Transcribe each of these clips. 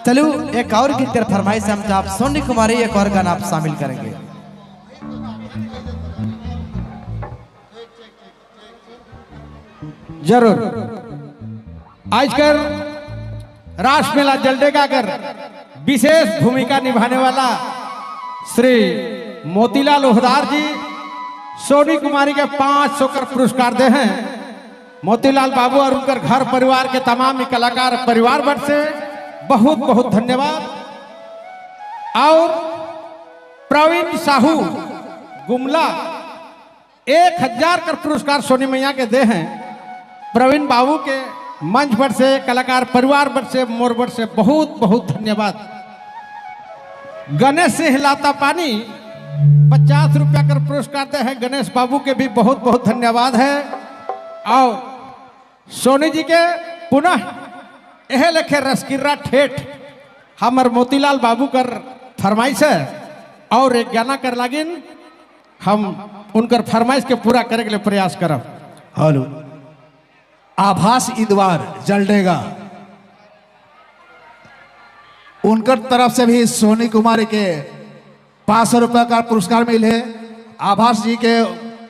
चलो एक और गीत कर फरमाइश हम आप सोनी कुमारी एक और गाना आप शामिल करेंगे। जरूर। आजकल रास मेला जलडेगा कर विशेष भूमिका निभाने वाला श्री मोतीलाल ओहदार जी सोनी कुमारी के 500 कर पुरस्कार दे हैं। मोतीलाल बाबू और उनकर घर परिवार के तमाम कलाकार परिवार वर्ग से बहुत बहुत धन्यवाद। और प्रवीण साहू गुमला 1000 कर पुरस्कार सोनी मैया के दे हैं। प्रवीण बाबू के मंच पर से कलाकार परिवार पर से मोर पर से बहुत बहुत धन्यवाद। गणेश सिंह लाता पानी 50 रुपया कर पुरस्कार दे हैं। गणेश बाबू के भी बहुत बहुत धन्यवाद है। और सोनी जी के पुनः यह लेखे रसकिर्रा ठेठ हमर मोतीलाल बाबू कर फरमाइश है और एक गाना कर लागिन हम उनकर फरमाइश के पूरा करे के लिए प्रयास करब। हेलो आभास इदवार जलडेगा उनकर तरफ से भी सोनी कुमारी के 500 रुपया का पुरस्कार मिले। आभास जी के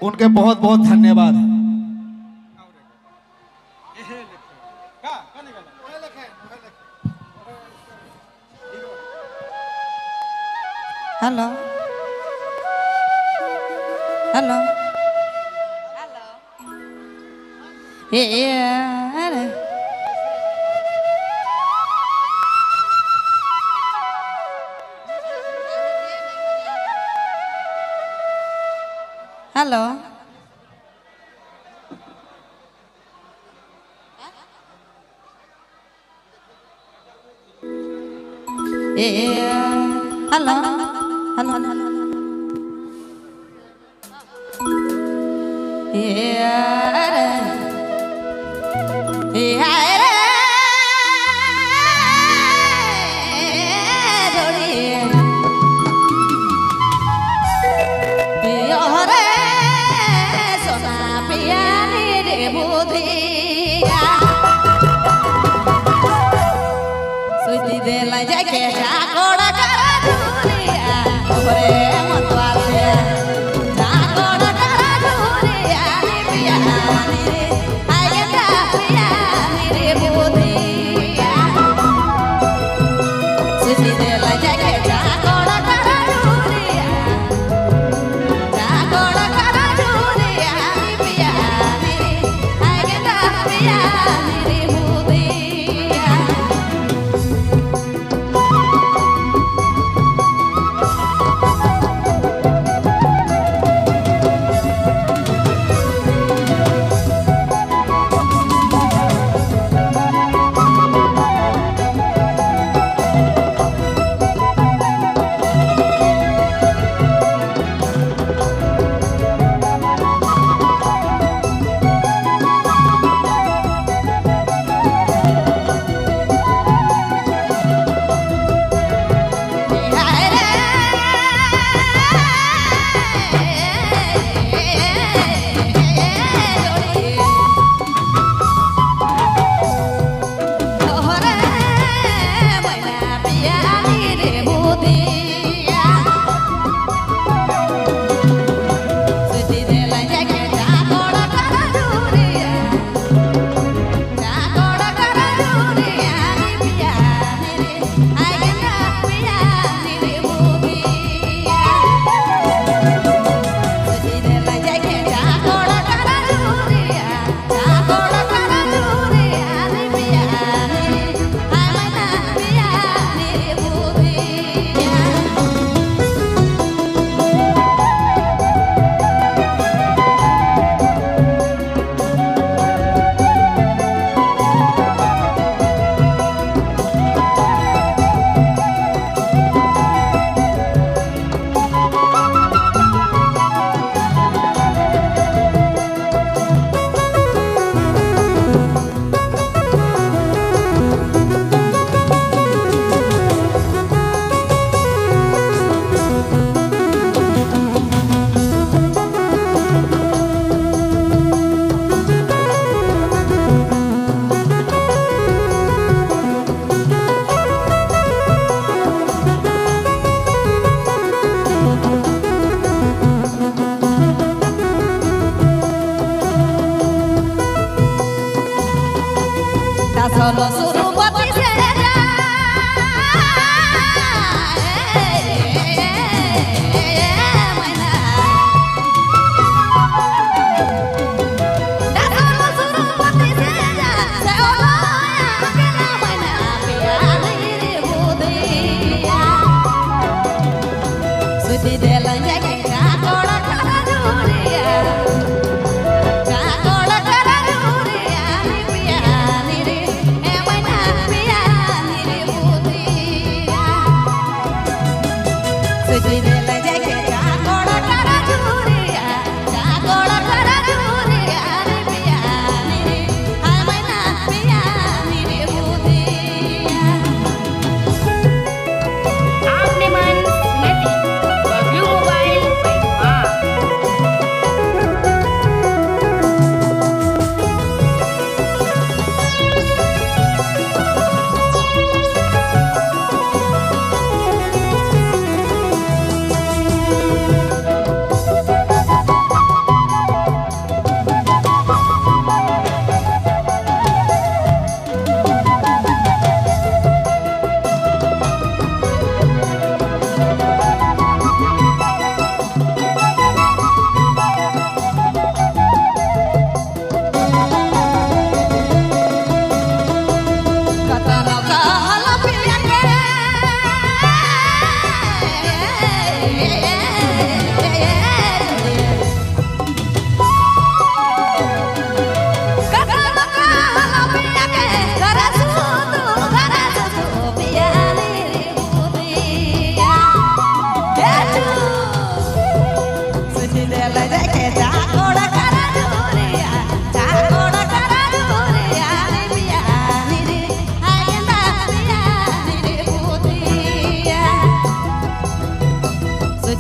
उनके बहुत बहुत धन्यवाद। हेलो हेलो अरे हेलो हेलो हेलो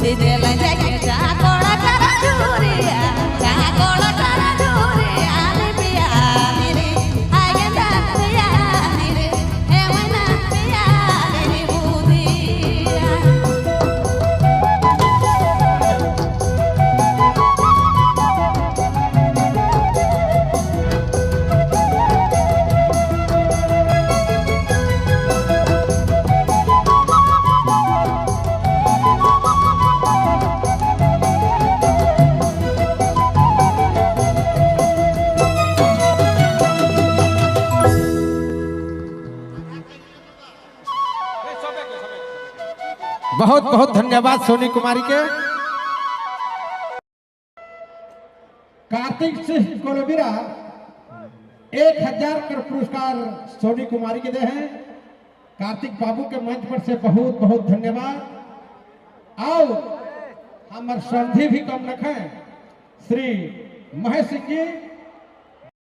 सीधे लगे के जा कोड़ा करा झूरिया जा कोड़ा करा झूरिया रे पिया मेरे आगे जा पिया मेरे हे वना पिया रे बुदिया बहुत बहुत धन्यवाद सोनी कुमारी के। कार्तिक सिंह कोलबीरा 1000 कर पुरस्कार सोनी कुमारी के दे हैं। कार्तिक बाबू के मंच पर से बहुत बहुत धन्यवाद। आओ हमारे संधि भी कम रखें श्री महेश सिंह जी